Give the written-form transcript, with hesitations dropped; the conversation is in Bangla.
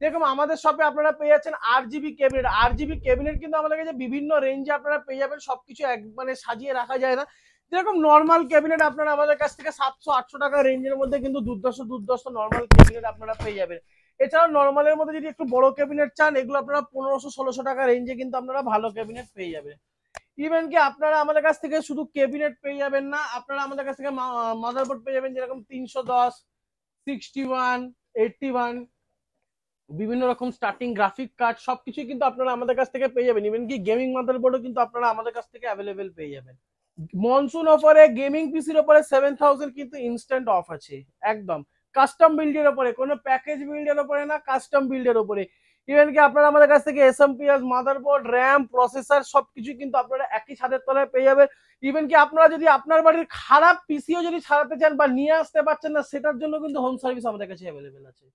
দেখুন আমাদের শপে আপনারা পেয়ে যাচ্ছেন RGB ক্যাবিনেট। RGB ক্যাবিনেট কিন্তু আমাদের কাছে বিভিন্ন রেঞ্জে আপনারা পেয়ে যাবেন, সবকিছু এক মানে সাজিয়ে রাখা যায় না। যেরকম নর্মাল ক্যাবিনেট আপনারা আমাদের কাছ থেকে 700-800 টাকা রেঞ্জের মধ্যে কিন্তু দুর্দর্শ নর্মাল ক্যাবিনেট আপনারা পেয়ে যাবেন। এছাড়াও নর্মালের মধ্যে যদি একটু বড় ক্যাবিনেট চান, এগুলো আপনারা 1500-1600 টাকা রেঞ্জে কিন্তু আপনারা ভালো ক্যাবিনেট পেয়ে যাবেন। ইভেন কি আপনারা আমাদের কাছ থেকে শুধু ক্যাবিনেট পেয়ে যাবেন না, আপনারা আমাদের কাছ থেকে মাদারবোর্ড পেয়ে যাবেন, যেরকম 310, 61, 81, বিভিন্ন রকম স্টার্টিং গ্রাফিক কার্ড সবকিছু কিন্তু আপনারা আমাদের কাছ থেকে পেয়ে যাবেন। ইভেন কি গেমিং মাদারবোর্ডও কিন্তু আপনারা আমাদের কাছ থেকে অ্যাভেলেবেল পেয়ে যাবেন। মনসুন অফারে গেমিং পিসির উপরে 7000 কিন্তু ইনস্ট্যান্ট অফ আছে একদম। কাস্টম বিল্ডের উপরে, কোনো প্যাকেজ বিল্ডের উপরে না, কাস্টম বিল্ডের উপরে। ইভেন কি আপনারা আমাদের কাছ থেকে এসএমপিএস, মাদারবোর্ড, র্যাম, প্রসেসর সবকিছু কিন্তু আপনারা একই ছাদের তলায় পেয়ে যাবেন। ইভেন কি আপনারা যদি আপনার বাড়ির খারাপ পিসিও যদি সারাতে চান বা নিয়ে আসতে পারছেন না, সেটার জন্য কিন্তু হোম সার্ভিস আমাদের কাছে অ্যাভেলেবেল আছে।